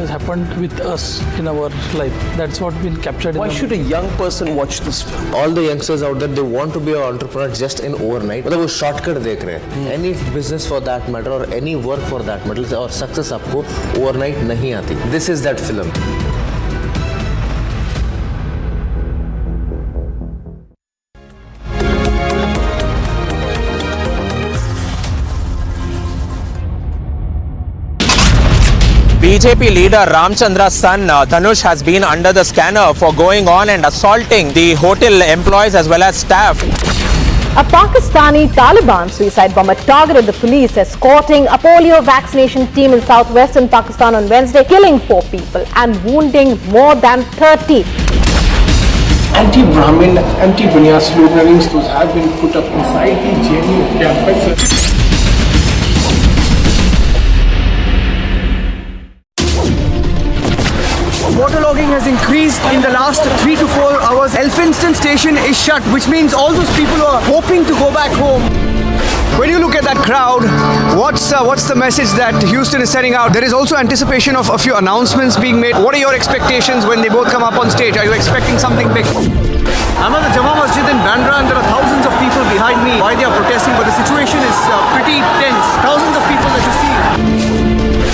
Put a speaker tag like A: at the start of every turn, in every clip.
A: has happened with us in our life. That's what been captured.
B: Why should a young person watch this film? All the youngsters out there, they want to be an entrepreneur just in overnight. मतलब वो shortcut देख रहे हैं. Any business for that matter or any work for that matter और success आपको overnight नहीं आती. This is that film.
C: BJP leader Ramchandra's son Dhanush has been under the scanner for going on and assaulting the hotel employees as well as staff.
D: A Pakistani Taliban suicide bomber targeted the police escorting a polio vaccination team in southwestern Pakistan on Wednesday, killing 4 people and wounding more than 30.
E: Anti-Brahmin, anti-Bunya sloganings have been put up inside the JNU campus.
F: Waterlogging has increased in the last 3 to 4 hours. Elphinstone station is shut, which means all those people who are hoping to go back home. When you look at that crowd, what's the message that Houston is sending out? There is also anticipation of a few announcements being made. What are your expectations when they both come up on stage? Are you expecting something big? I'm at the Jama Masjid in Bandra and there are thousands of people behind me. Why they are protesting, but the situation is pretty tense. Thousands of people that you see.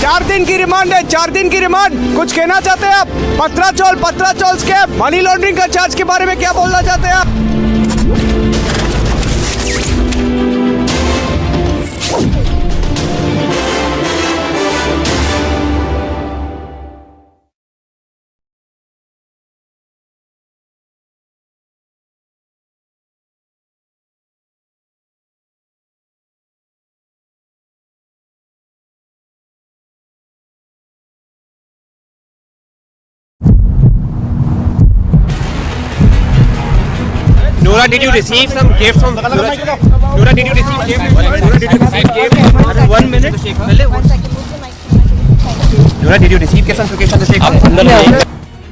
F: 4 दिन की remand है, 4 दिन की remand. कुछ कहना चाहते हैं आप? पत्राचौल स्कैम, मनी लॉन्ड्रिंग का चार्ज के बारे में क्या बोलना चाहते हैं आप?
C: Noora, did you receive some gifts from Noora, did you receive gifts? Noora, did you receive gifts? 1 minute. Noora, did you receive gifts from Sukesh Chandrasekhar?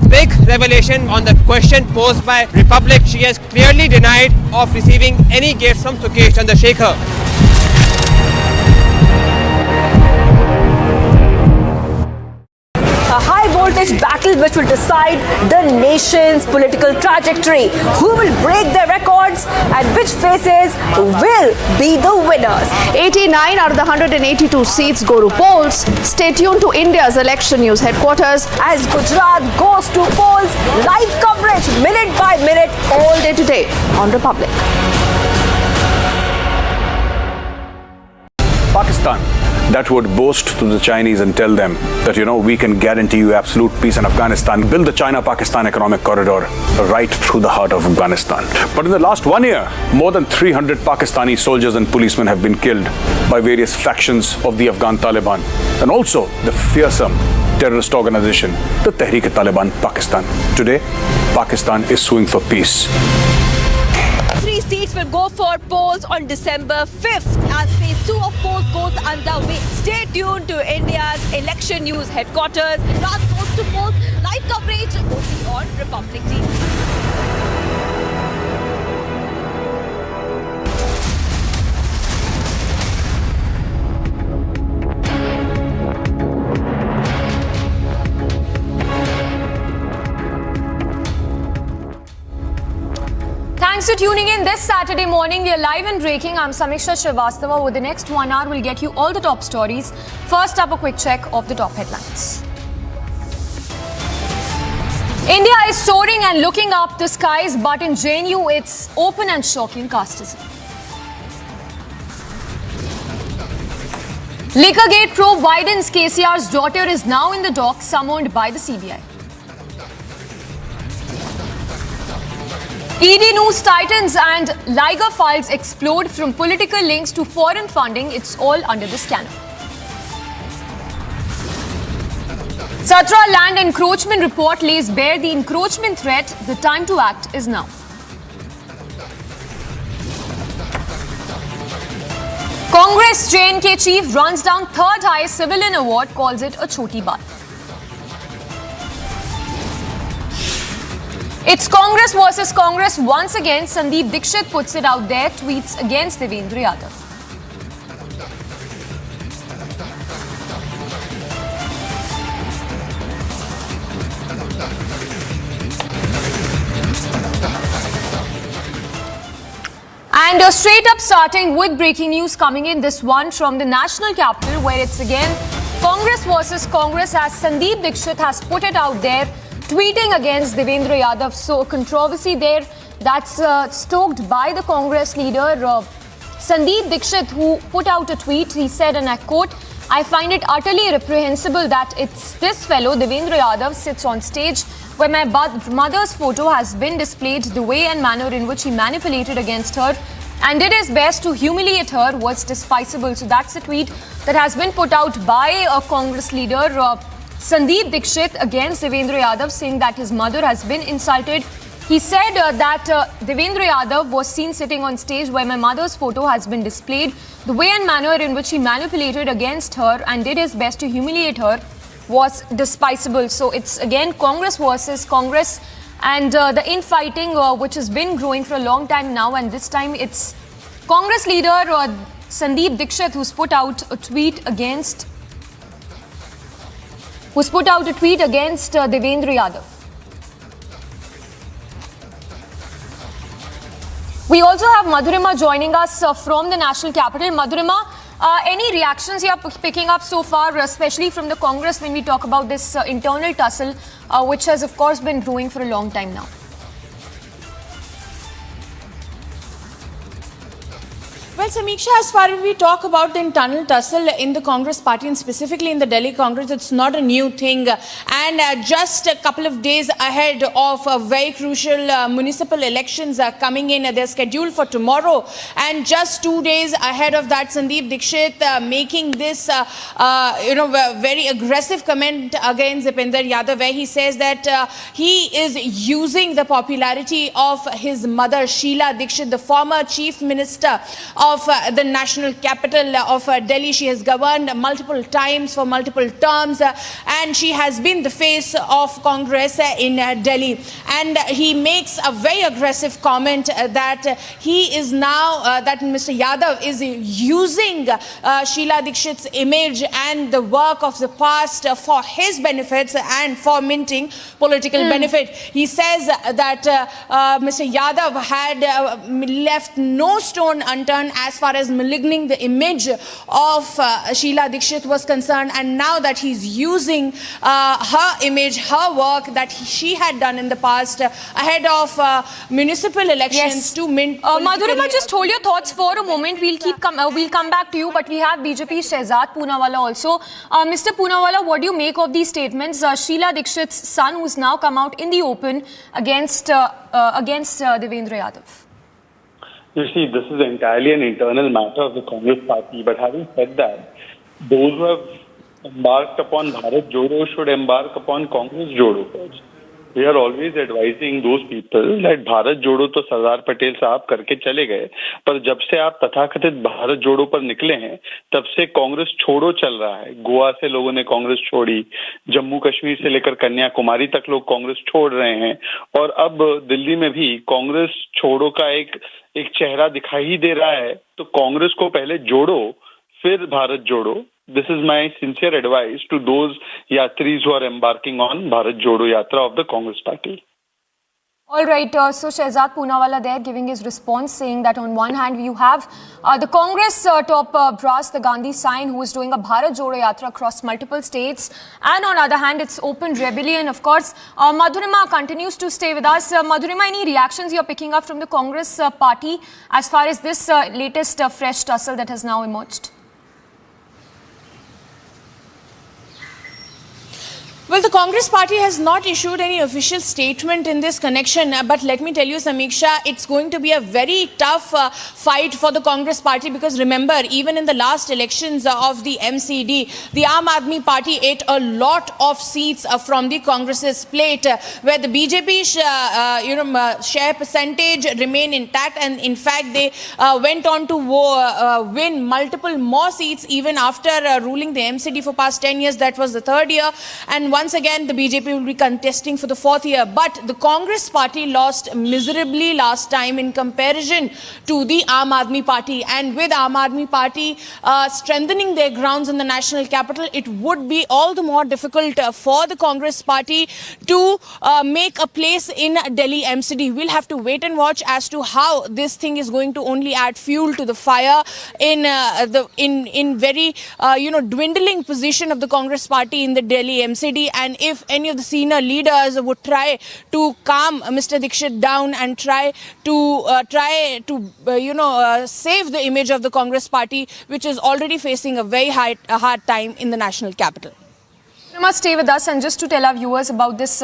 C: Big revelation on the question posed by Republic. She has clearly denied of receiving any gifts from Sukesh Chandrasekhar.
D: A high-voltage battle which will decide the nation's political trajectory. Who will break their records and which faces will be the winners? 89 out of the 182 seats go to polls. Stay tuned to India's election news headquarters as Gujarat goes to polls. Live coverage minute by minute all day today on Republic.
G: Pakistan that would boast to the Chinese and tell them that, we can guarantee you absolute peace in Afghanistan, build the China-Pakistan economic corridor right through the heart of Afghanistan. But in the last 1 year, more than 300 Pakistani soldiers and policemen have been killed by various factions of the Afghan Taliban and also the fearsome terrorist organization, the Tehreek-e-Taliban Pakistan. Today, Pakistan is suing for peace.
H: 3 seats will go for polls on December 5th as phase 2 of polls goes underway. Stay tuned to India's election news headquarters. Gujarat goes to polls. Live coverage only on Republic TV.
I: Thanks for tuning in this Saturday morning. We are live and breaking. I'm Samiksha Srivastava. Over the next 1 hour, we'll get you all the top stories. First up, a quick check of the top headlines. India is soaring and looking up the skies, but in JNU, it's open and shocking casteism. Liquorgate probe widens. KCR's daughter is now in the dock, summoned by the CBI. ED news tightens and Liger files explode from political links to foreign funding. It's all under the scanner. Satra land encroachment report lays bare the encroachment threat. The time to act is now. Congress J&K chief runs down third highest civilian award, calls it a choti baat. It's Congress versus Congress once again. Sandeep Dixit puts it out there, tweets against Devendra Yadav. And straight up starting with breaking news coming in, this one from the national capital, where it's again Congress versus Congress, as Sandeep Dixit has put it out there, tweeting against Devendra Yadav. So controversy there that's stoked by the Congress leader Sandeep Dixit, who put out a tweet. He said, and I quote, "I find it utterly reprehensible that it's this fellow Devendra Yadav sits on stage where my mother's photo has been displayed. The way and manner in which he manipulated against her and did his best to humiliate her was despicable." So that's a tweet that has been put out by a Congress leader Sandeep Dixit against Devendra Yadav, saying that his mother has been insulted. He said that Devendra Yadav was seen sitting on stage where my mother's photo has been displayed. The way and manner in which he manipulated against her and did his best to humiliate her was despicable. So it's again Congress versus Congress, and the infighting which has been growing for a long time now, and this time it's Congress leader Sandeep Dixit who's put out a tweet against Devendra Yadav. We also have Madhurima joining us from the national capital. Madhurima, any reactions you are picking up so far, especially from the Congress, when we talk about this internal tussle, which has of course been brewing for a long time now?
J: Well, Samiksha, as far as we talk about the internal tussle in the Congress party and specifically in the Delhi Congress, it's not a new thing. And just a couple of days ahead of very crucial municipal elections coming in, they're scheduled for tomorrow. And just 2 days ahead of that, Sandeep Dixit making this, very aggressive comment against Devendra Yadav, where he says that he is using the popularity of his mother, Sheila Dixit, the former chief minister of the national capital of Delhi. She has governed multiple times for multiple terms, and she has been the face of Congress in Delhi. And he makes a very aggressive comment that he is now, that Mr. Yadav is using Sheila Dixit's image and the work of the past for his benefits and for minting political benefit. He says that Mr. Yadav had left no stone unturned as far as maligning the image of Sheila Dixit was concerned, and now that he's using her image, her work that she had done in the past ahead of municipal elections to mint.
I: Madhurima, just hold your thoughts for a moment. We'll come back to you, but we have BJP's Azad Poonawalla also. Mr. Poonawalla, what do you make of these statements? Sheila Dixit's son, who's now come out in the open against Devendra Yadav.
K: You see, this is entirely an internal matter of the Congress party. But having said that, those who have embarked upon Bharat Jodo should embark upon Congress Jodo first. We are always advising those people that Bharat Jodo तो सरदार पटेल साहब करके चले गए, पर जब से आप तथाकथित भारत जोड़ो पर निकले हैं, तब से कांग्रेस छोड़ो चल रहा है. गोवा से लोगों ने कांग्रेस छोड़ी, जम्मू कश्मीर से लेकर कन्याकुमारी तक लोग कांग्रेस छोड़ रहे हैं, और अब दिल्ली में भी कांग्रेस छोड़ो का एक चेहरा दिखाई ही दे रहा है. तो कांग्रेस को पहले जोड़ो, फिर भारत जोड़ो. This is my sincere advice to those yatris who are embarking on Bharat Jodo Yatra of the Congress party.
I: All right, so Shehzad Poonawalla there giving his response, saying that on one hand you have the Congress top brass, the Gandhi sign, who is doing a Bharat Jodo Yatra across multiple states, and on the other hand it's open rebellion. Of course, Madhurima continues to stay with us. Madhurima, any reactions you're picking up from the Congress party as far as this latest fresh tussle that has now emerged?
J: Well, the Congress party has not issued any official statement in this connection, but let me tell you, Samiksha, it's going to be a very tough fight for the Congress party, because remember, even in the last elections of the MCD, the Aam Aadmi party ate a lot of seats from the Congress's plate, where the BJP share percentage remain intact, and in fact they went on to win multiple more seats even after ruling the MCD for past 10 years. That was the third year. And once again the BJP will be contesting for the 4th year. But the Congress party lost miserably last time in comparison to the Aam Aadmi party. And with Aam Aadmi party strengthening their grounds in the national capital, it would be all the more difficult for the Congress party to make a place in Delhi MCD. We'll have to wait and watch as to how this thing is going to only add fuel to the fire in very dwindling position of the Congress party in the Delhi MCD. And if any of the senior leaders would try to calm Mr. Dixit down and try to save the image of the Congress party, which is already facing a very hard time in the national capital.
I: You must stay with us, and just to tell our viewers about this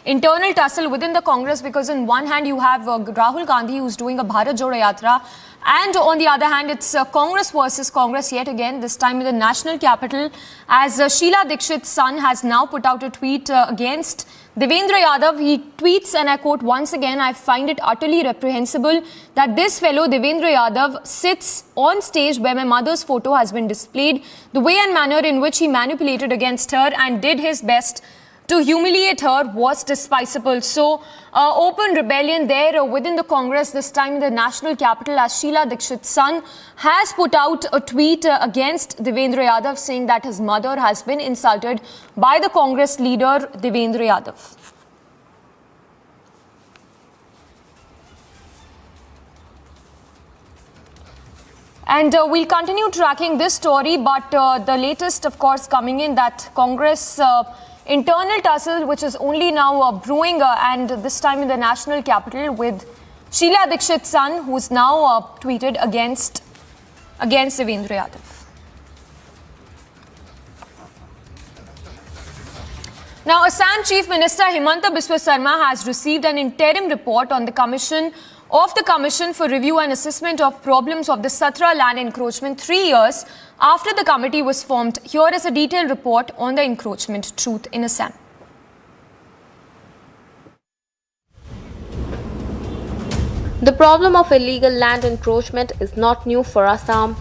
I: internal tussle within the Congress, because on one hand you have Rahul Gandhi, who's doing a Bharat Jodo Yatra, and on the other hand it's Congress versus Congress yet again, this time in the national capital, as Sheila Dikshit's son has now put out a tweet against Devendra Yadav. He tweets, and I quote once again, "I find it utterly reprehensible that this fellow Devendra Yadav sits on stage where my mother's photo has been displayed. The way and manner in which he manipulated against her and did his best to humiliate her was despicable." So, open rebellion there within the Congress, this time in the national capital, as Sheila Dikshit's son has put out a tweet against Devendra Yadav, saying that his mother has been insulted by the Congress leader Devendra Yadav. And we'll continue tracking this story, but the latest, of course, coming in, that Congress internal tussle, which is only now brewing, and this time in the national capital, with Sheila Dikshit's son, who's now tweeted against Devendra Yadav. Now, Assam Chief Minister Himanta Biswa Sarma has received an interim report on the Commission for Review and Assessment of Problems of the Satra land encroachment 3 years after the committee was formed. Here is a detailed report on the encroachment truth in Assam.
L: The problem of illegal land encroachment is not new for Assam,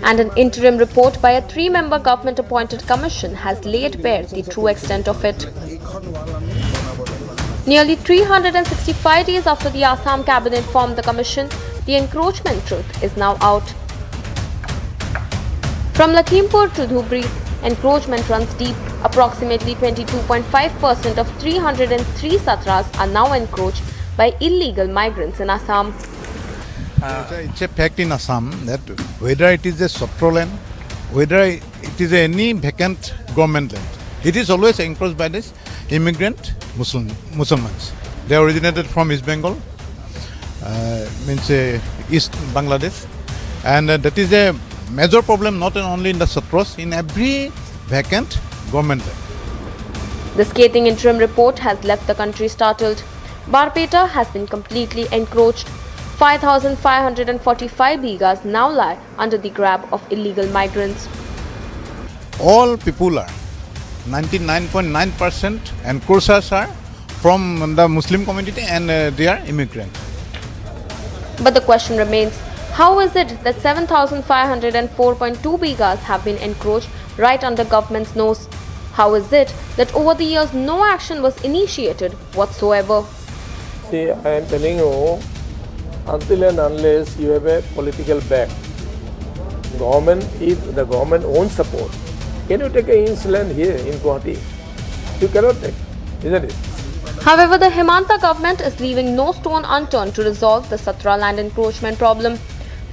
L: and an interim report by a 3-member government-appointed commission has laid bare the true extent of it. Nearly 365 days after the Assam cabinet formed the commission, the encroachment truth is now out. From Lakhimpur to Dhubri, encroachment runs deep. Approximately 22.5% of 303 satras are now encroached by illegal migrants in Assam.
M: It's a fact in Assam that whether it is a Satra land, whether it is any vacant government land, it is always encroached by this immigrant Muslims. They originated from East Bengal, East Bangladesh, and that is a major problem not only in the Satras, in every vacant government land.
L: The scathing interim report has left the country startled. Barpeta has been completely encroached. 5,545 bighas now lie under the grab of illegal migrants.
M: All people are 99.9% encroachers are from the Muslim community, and they are immigrants.
L: But the question remains, how is it that 7,504.2 bighas have been encroached right under government's nose? How is it that over the years no action was initiated whatsoever?
N: See, I am telling you, until and unless you have a political back, government, if the government owns support, can you take an inch land here in Guwahati? You cannot take, isn't it?
L: However, the Himanta government is leaving no stone unturned to resolve the Satra land encroachment problem.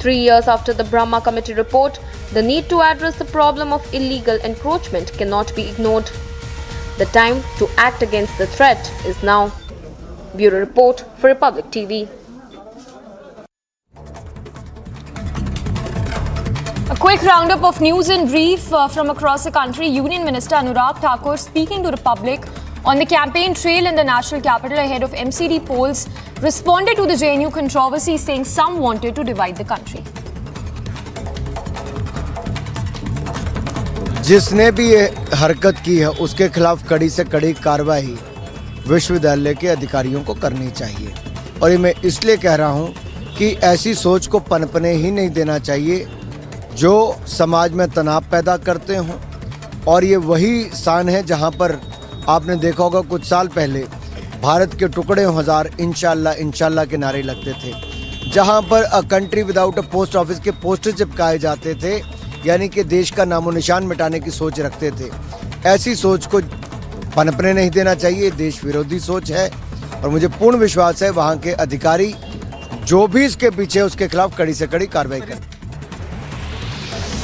L: 3 years after the Brahma Committee report, the need to address the problem of illegal encroachment cannot be ignored. The time to act against the threat is now. Bureau Report for Republic TV.
I: A quick roundup of news in brief from across the country. Union Minister Anurag Thakur speaking to the public on the campaign trail in the national capital ahead of MCD polls responded to the JNU controversy, saying some wanted to divide the country.
O: जिसने भी ये हरकत की है उसके खिलाफ कड़ी से कड़ी कार्रवाई विश्वविद्यालय के अधिकारियों को करनी चाहिए। और ये मैं इसलिए कह रहा हूँ कि ऐसी सोच को पनपने ही नहीं देना चाहिए जो समाज में तनाव पैदा करते हों, और ये वही स्थान है जहाँ पर आपने देखा होगा कुछ साल पहले भारत के टुकड़े हजार इंशाल्लाह इंशाल्लाह के नारे लगते थे, जहाँ पर a country without a post office के पोस्टर चिपकाए जाते थे, यानी कि देश का नामो निशान मिटाने की सोच रखते थे। ऐसी सोच को पनपने नहीं देना चाहिए, देश विरोधी सोच है और मुझे पूर्ण विश्वास है वहाँ के अधिकारी जो भी इसके पीछे उसके खिलाफ कड़ी से कड़ी कार्रवाई करें।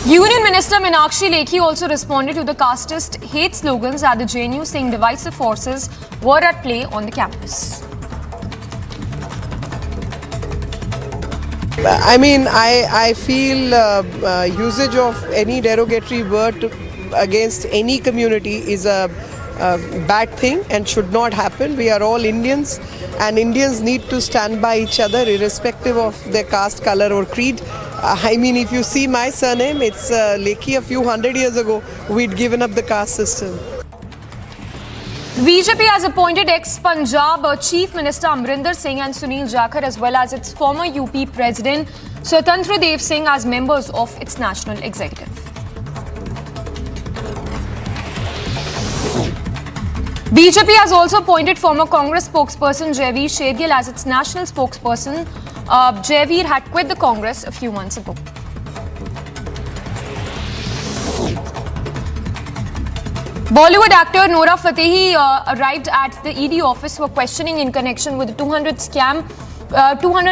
I: Union Minister Meenakshi Lekhi also responded to the casteist hate slogans at the JNU, saying divisive forces were at play on the campus.
P: I mean, I feel usage of any derogatory word against any community is a bad thing and should not happen. We are all Indians and Indians need to stand by each other irrespective of their caste, color or creed. I mean, if you see my surname, it's Lekhi. A few hundred years ago, we'd given up the caste system.
I: BJP has appointed ex-Punjab Chief Minister Amrinder Singh and Sunil Jakhar as well as its former UP President Swatantra Dev Singh as members of its national executive. BJP has also appointed former Congress spokesperson Jaiveer Shedgil as its national spokesperson. Jaiveer had quit the Congress a few months ago. Bollywood actor Nora Fatehi arrived at the ED office for questioning in connection with the 200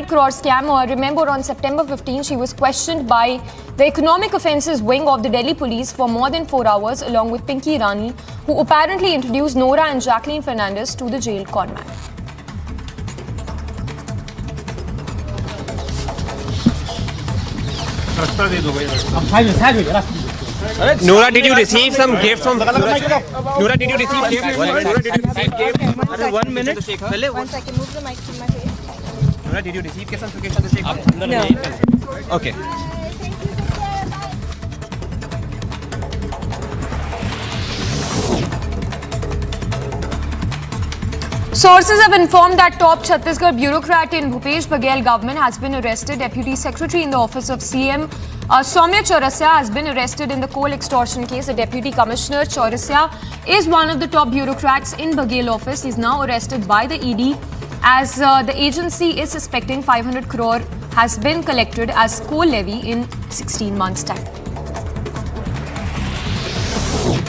I: crore scam. Remember, on September 15, she was questioned by the Economic Offences Wing of the Delhi Police for more than 4 hours, along with Pinky Irani, who apparently introduced Nora and Jacqueline Fernandez to the jailed conman.
C: Nora, did you receive some gifts from Nora, did you receive gifts? Nora, did you receive gifts? 1 minute.
H: One second, move the mic to my face.
C: Nora, did you receive gifts from Sukesh Chandrasekhar?
H: No.
C: Okay.
I: Sources have informed that top Chhattisgarh bureaucrat in Bhupesh Baghel government has been arrested. Deputy Secretary in the office of CM Soumya Chaurasia has been arrested in the coal extortion case. The Deputy Commissioner Chaurasia is one of the top bureaucrats in Baghel office. He is now arrested by the ED as the agency is suspecting 500 crore has been collected as coal levy in 16 months' time.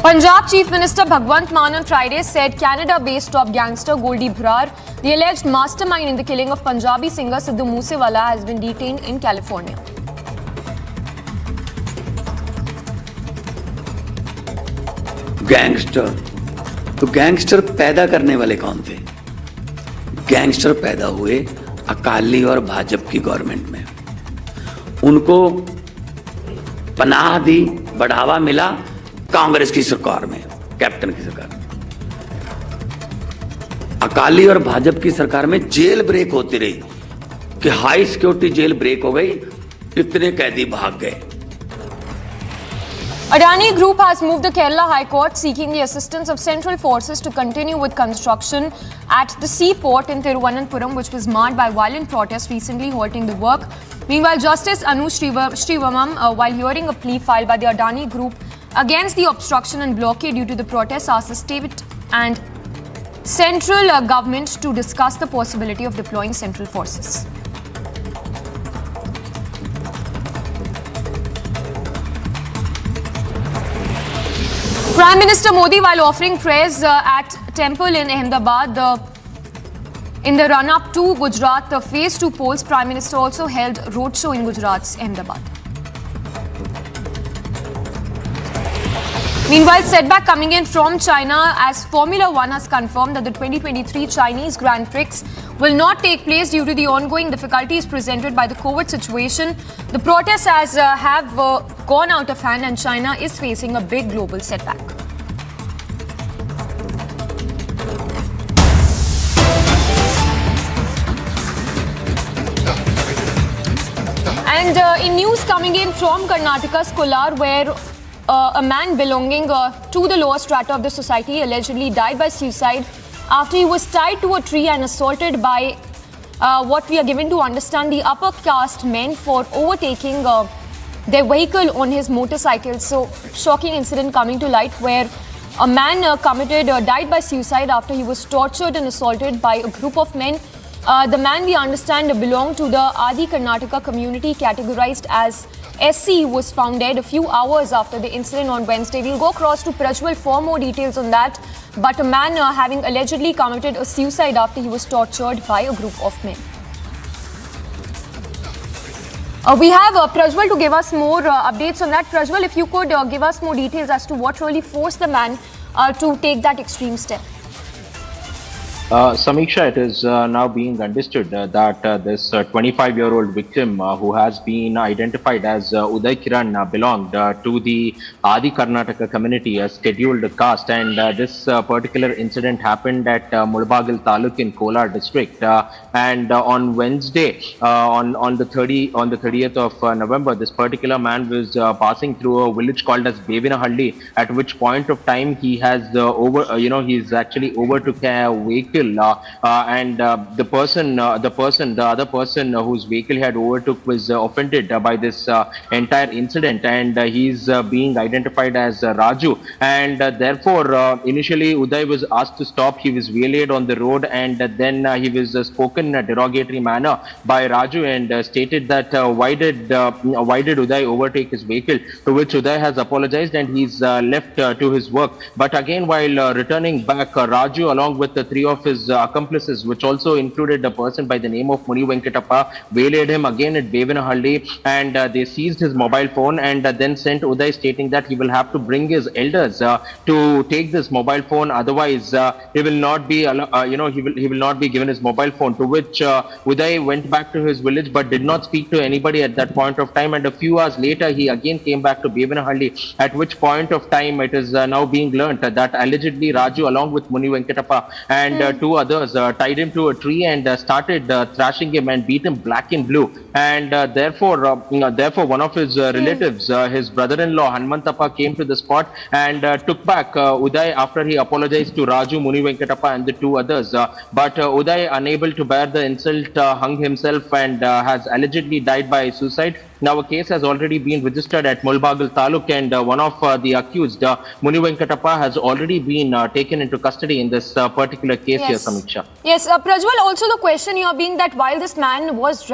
I: Punjab Chief Minister Bhagwant Mann on Friday said Canada-based top gangster Goldie Brar, the alleged mastermind in the killing of Punjabi singer Sidhu Moosewala, has been detained in California.
Q: Gangster, तो gangster पैदा करने वाले कौन थे? Gangster पैदा हुए अकाली और भाजपा की गवर्नमेंट में, उनको पनाह दी, बढ़ावा मिला कांग्रेस की सरकार में, कैप्टन की सरकार में। अकाली और भाजपा की सरकार में जेल ब्रेक होती रही कि हाई सिक्योरिटी जेल ब्रेक हो गई, इतने कैदी भाग गए।
I: Adani Group has moved the Kerala High Court seeking the assistance of central forces to continue with construction at the seaport in Thiruvananthapuram, which was marred by violent protests recently halting the work. Meanwhile, Justice Anu Srivamam, while hearing a plea filed by the Adani Group against the obstruction and blockade due to the protests, asked the state and central government to discuss the possibility of deploying central forces. Prime Minister Modi, while offering prayers at temple in Ahmedabad in the run-up to Gujarat Phase 2 polls, Prime Minister also held roadshow in Gujarat's Ahmedabad. Meanwhile, setback coming in from China as Formula One has confirmed that the 2023 Chinese Grand Prix will not take place due to the ongoing difficulties presented by the COVID situation. The protests have gone out of hand and China is facing a big global setback. And in news coming in from Karnataka's Kolar, where a man belonging to the lower strata of the society allegedly died by suicide after he was tied to a tree and assaulted by what we are given to understand the upper caste men for overtaking their vehicle on his motorcycle. So, shocking incident coming to light where a man died by suicide after he was tortured and assaulted by a group of men. The man, we understand, belonged to the Adi Karnataka community categorized as SC, was found dead a few hours after the incident on Wednesday. We'll go across to Prajwal for more details on that. But a man having allegedly committed a suicide after he was tortured by a group of men. We have Prajwal to give us more updates on that. Prajwal, if you could give us more details as to what really forced the man to take that extreme step.
R: Samiksha, it is now being understood that this 25-year-old victim who has been identified as Uday Kiran belonged to the Adi Karnataka community, a scheduled caste, and this particular incident happened at Mulbagal Taluk in Kolar district. And on Wednesday, on the 30th of November, this particular man was passing through a village called as Bevinahalli, at which point of time he has he's actually overtook a vehicle. And the other person whose vehicle he had overtook was offended by this entire incident, and he's being identified as Raju. And therefore, initially Uday was asked to stop. He was waylaid on the road, and then he was spoken in a derogatory manner by Raju and stated that why did Uday overtake his vehicle? To which Uday has apologized and he's left to his work. But again, while returning back, Raju, along with the three of his accomplices, which also included a person by the name of Muni Venkatappa, waylaid him again at Bevinahalli, and they seized his mobile phone and then sent Uday, stating that he will have to bring his elders to take this mobile phone, otherwise he will not be he will not be given his mobile phone. To which Uday went back to his village but did not speak to anybody at that point of time, and a few hours later he again came back to Bevinahalli, at which point of time it is now being learnt that allegedly Raju, along with Muni Venkatappa and two others, tied him to a tree and started thrashing him and beat him black and blue. And therefore one of his relatives, his brother-in-law Hanmantappa, came to the spot and took back Uday after he apologized to Raju, Muni Venkatappa and the two others. But Uday, unable to bear the insult, hung himself and has allegedly died by suicide. Now a case has already been registered at Mulbagal Taluk, and one of the accused, Muni Venkatappa, has already been taken into custody in this particular case here, Samiksha.
I: Yes, Prajwal, also the question here being that while this man was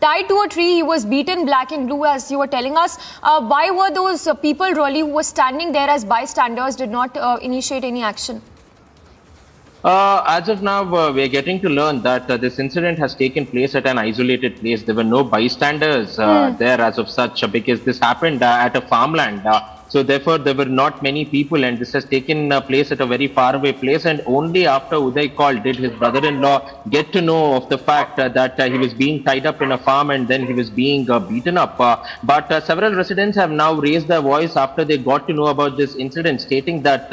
I: tied to a tree, he was beaten black and blue, as you were telling us. Why were those people really who were standing there as bystanders did not initiate any action?
R: As of now, we are getting to learn that this incident has taken place at an isolated place. There were no bystanders there as of such, because this happened at a farmland. So therefore, there were not many people, and this has taken place at a very faraway place. And only after Uday called did his brother-in-law get to know of the fact that he was being tied up in a farm and then he was being beaten up. But several residents have now raised their voice after they got to know about this incident, stating that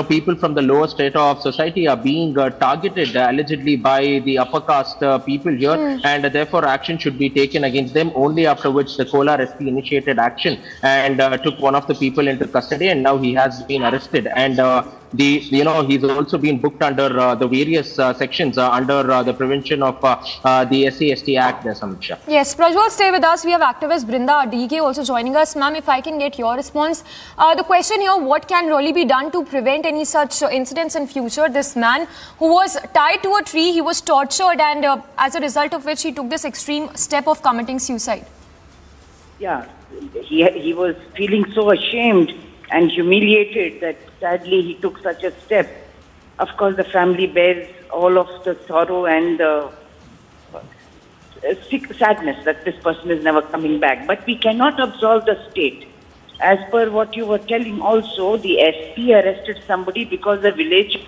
R: people from the lower strata of society are being targeted allegedly by the upper caste people here, and therefore action should be taken against them. Only after which the Kolar SP initiated action and took one of the people into custody, and now he has been arrested, and he's also been booked under the various sections under the Prevention of the SC/ST Act, Samiksha.
I: Yes, Prajwal, stay with us. We have activist Brinda DK also joining us. Ma'am, if I can get your response. The question here, what can really be done to prevent any such incidents in future? This man who was tied to a tree, he was tortured, and as a result of which he took this extreme step of committing suicide.
S: Yeah, he was feeling so ashamed and humiliated that sadly he took such a step. Of course, the family bears all of the sorrow and the sadness that this person is never coming back. But we cannot absolve the state. As per what you were telling also, the SP arrested somebody because the village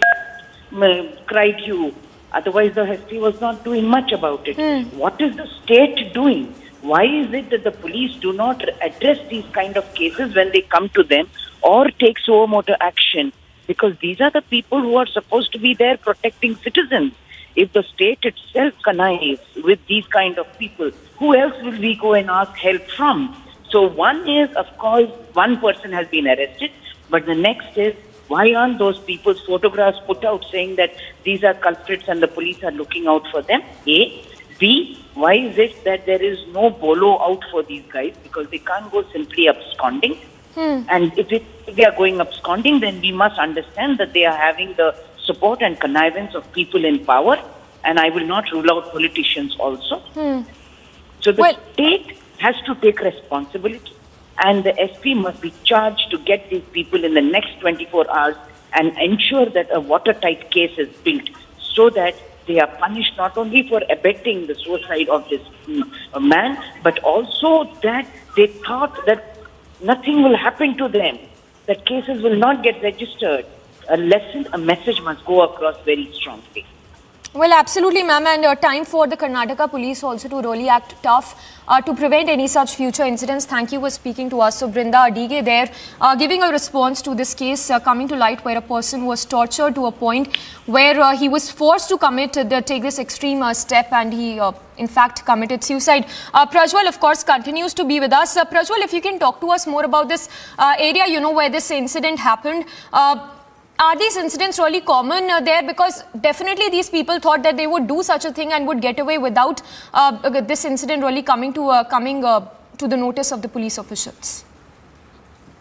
S: cried you. Otherwise, the SP was not doing much about it. What is the state doing? Why is it that the police do not address these kind of cases when they come to them or take suo motu action? Because these are the people who are supposed to be there protecting citizens. If the state itself connives with these kind of people, who else will we go and ask help from? So one is, of course, one person has been arrested, but the next is, why aren't those people's photographs put out saying that these are culprits and the police are looking out for them? A. B, why is it that there is no bolo out for these guys? Because they can't go simply absconding. And if they are going absconding, then we must understand that they are having the support and connivance of people in power. And I will not rule out politicians also. So the state has to take responsibility. And the SP must be charged to get these people in the next 24 hours and ensure that a watertight case is built so that they are punished not only for abetting the suicide of this man, but also that they thought that nothing will happen to them, that cases will not get registered. A message must go across very strongly.
I: Well, absolutely, ma'am, and time for the Karnataka police also to really act tough to prevent any such future incidents. Thank you for speaking to us. So, Brinda Adige there giving a response to this case coming to light where a person was tortured to a point where he was forced to take this extreme step, and he in fact committed suicide. Prajwal, of course, continues to be with us. Prajwal, if you can talk to us more about this area, where this incident happened. Are these incidents really common there? Because definitely these people thought that they would do such a thing and would get away without this incident really coming to the notice of the police officials.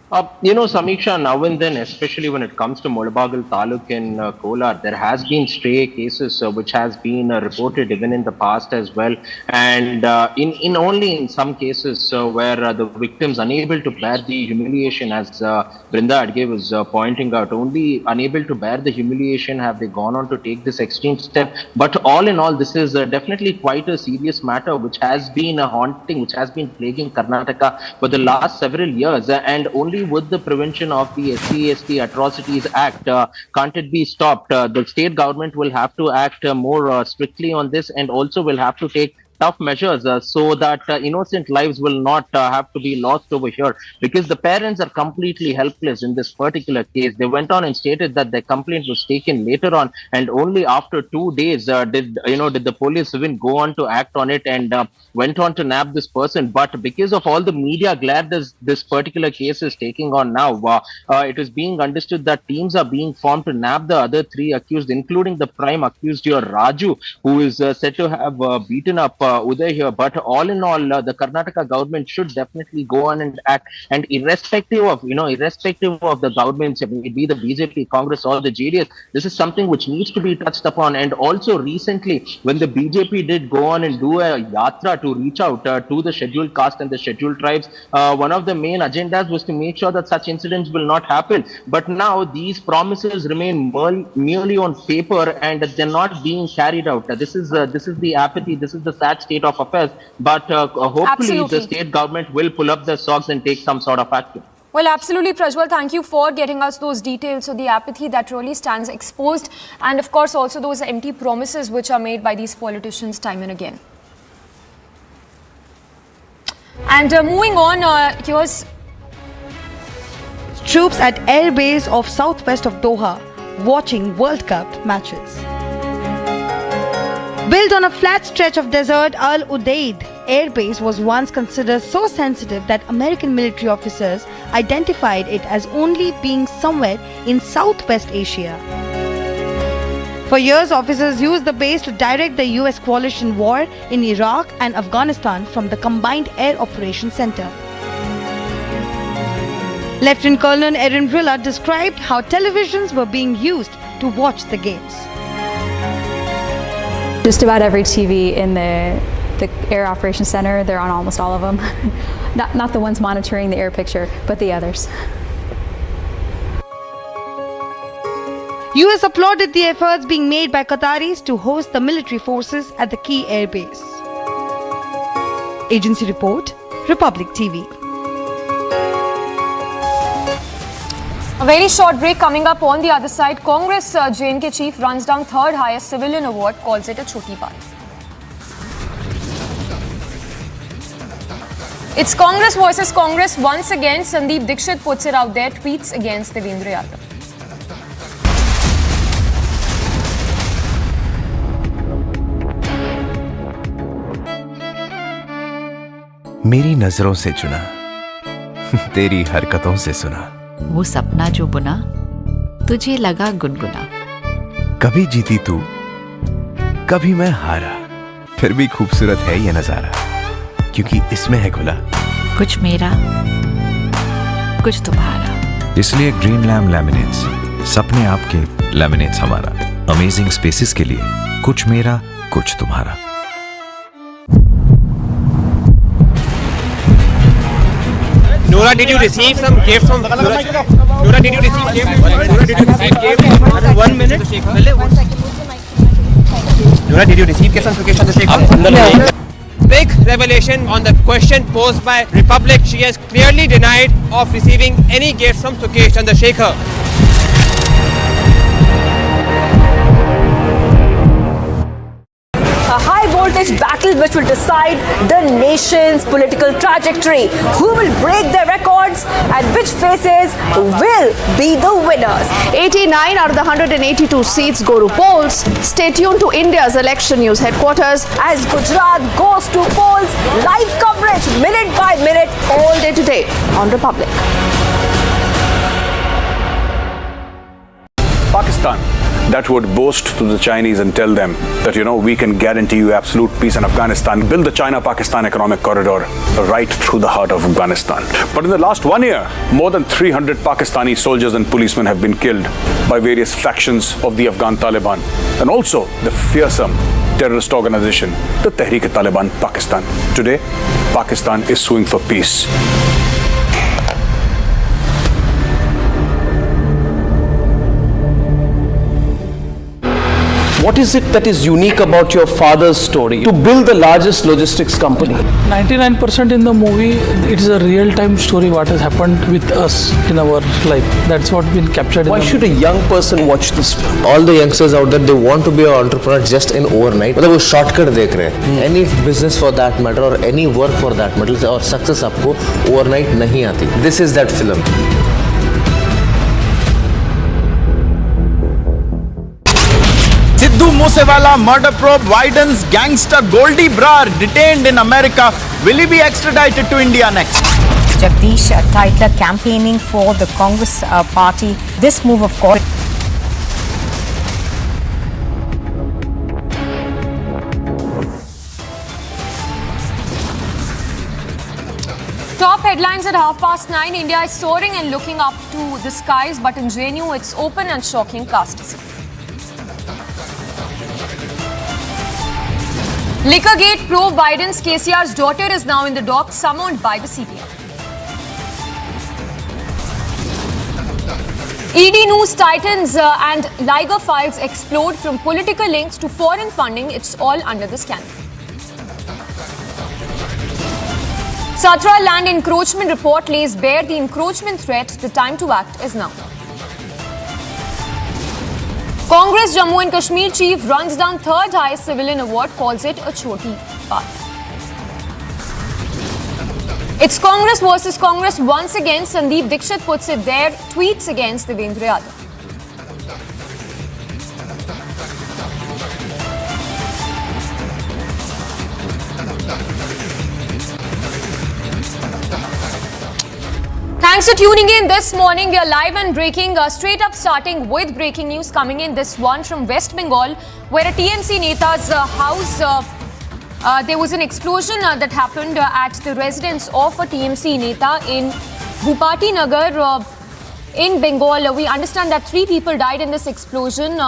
R: Samiksha, now and then, especially when it comes to Mullabagal Taluk in Kolar, there has been stray cases which has been reported even in the past as well. And in some cases where the victims unable to bear the humiliation, as Brinda Adige was pointing out, only unable to bear the humiliation have they gone on to take this extreme step. But all in all, this is definitely quite a serious matter which has been haunting, which has been plaguing Karnataka for the last several years. And only with the prevention of the SC Atrocities Act can't it be stopped. The state government will have to act more strictly on this, and also will have to take tough measures so that innocent lives will not have to be lost over here, because the parents are completely helpless in this particular case. They went on and stated that their complaint was taken later on, and only after 2 days did the police even go on to act on it and went on to nab this person. But because of all the media glare this particular case is taking on now, it is being understood that teams are being formed to nab the other 3 accused, including the prime accused here, Raju, who is said to have beaten up Uday here. But all in all, the Karnataka government should definitely go on and act, and irrespective of the governments, it be the BJP, Congress or the JDS, this is something which needs to be touched upon. And also recently, when the BJP did go on and do a yatra to reach out to the scheduled caste and the scheduled tribes, one of the main agendas was to make sure that such incidents will not happen. But now these promises remain merely on paper, and they're not being carried out. This is the apathy, this is the sad state of affairs, but hopefully the state government will pull up their socks and take some sort of action.
I: Well, absolutely, Prajwal. Thank you for getting us those details. So the apathy that really stands exposed, and of course also those empty promises which are made by these politicians time and again. And moving on, here's
T: troops at air base of southwest of Doha watching World Cup matches. Built on a flat stretch of desert, Al Udeid Air Base was once considered so sensitive that American military officers identified it as only being somewhere in Southwest Asia. For years, officers used the base to direct the US coalition war in Iraq and Afghanistan from the Combined Air Operations Center. Lieutenant Colonel Erin Brilla described how televisions were being used to watch the games.
U: Just about every TV in the Air Operations Center, they're on almost all of them. not the ones monitoring the air picture, but the others.
T: US applauded the efforts being made by Qataris to host the military forces at the key airbase. Agency report, Republic TV.
I: A very short break coming up. On the other side, Congress J&K chief runs down third highest civilian award, calls it a choti baat. It's Congress versus Congress once again. Sandeep Dikshit puts it out there, tweets against Devendra Yadav.
V: मेरी नजरों से चुना, तेरी हरकतों से सुना,
W: वो सपना जो बुना तुझे लगा गुनगुना।
V: कभी जीती तू, कभी मैं हारा, फिर भी खूबसूरत है ये नजारा, क्योंकि इसमें है घुला।
W: कुछ मेरा, कुछ तुम्हारा।
V: इसलिए ग्रीन लैम लैमिनेट्स, सपने आपके, लैमिनेट्स हमारा। अमेजिंग स्पेसेस के लिए कुछ मेरा, कुछ तुम्हारा।
C: Nora, did you receive some gifts from Nora, did you receive gifts? Nora, did you receive gifts? 1 minute. Nora, did you receive gifts from Sukesh Chandrasekhar? Big revelation on the question posed by Republic. She has clearly denied of receiving any gifts from Sukesh Chandrasekhar.
D: A high voltage battle which will decide the nation's political trajectory. Who will break their records and which faces will be the winners? 89 out of the 182 seats go to polls. Stay tuned to India's election news headquarters as Gujarat goes to polls. Live coverage minute by minute all day today on Republic.
G: Pakistan, that would boast to the Chinese and tell them that, we can guarantee you absolute peace in Afghanistan, build the China-Pakistan economic corridor right through the heart of Afghanistan. But in the last 1 year, more than 300 Pakistani soldiers and policemen have been killed by various factions of the Afghan Taliban, and also the fearsome terrorist organization, the Tehreek-e-Taliban Pakistan. Today, Pakistan is suing for peace.
A: What is it that is unique about your father's story to build the largest logistics company?
B: 99% in the movie, it is a real-time story what has happened with us in our life. That's what been captured.
A: Why should a young person watch this film?
E: All the youngsters out there, they want to be an entrepreneur just in overnight. मतलब वो shortcut देख रहे हैं. Any business for that matter or any work for that matter और success आपको overnight नहीं आती. This is that film.
X: Sidhu Moosewala murder probe widens. Gangster Goldie Brar detained in America. Will he be extradited to India next?
Y: Jagdish Titler campaigning for the Congress party. This move, of course.
I: Top headlines at 9:30. India is soaring and looking up to the skies, but in JNU, it's open and shocking caste. Liquorgate probe Biden's KCR's daughter is now in the dock, summoned by the CBI. ED news tightens and Liger files explode from political links to foreign funding. It's all under the scandal. Satra land encroachment report lays bare the encroachment threat. The time to act is now. Congress Jammu and Kashmir chief runs down third highest civilian award, calls it a choti path. It's Congress versus Congress once again. Sandeep Dikshit puts it there, tweets against Devendra Yadav. Thanks for tuning in this morning. We are live and breaking, straight up starting with breaking news coming in. This one from West Bengal, where a TMC Neta's house, there was an explosion that happened at the residence of a TMC Neta in Bhupati Nagar in Bengal. We understand that 3 people died in this explosion.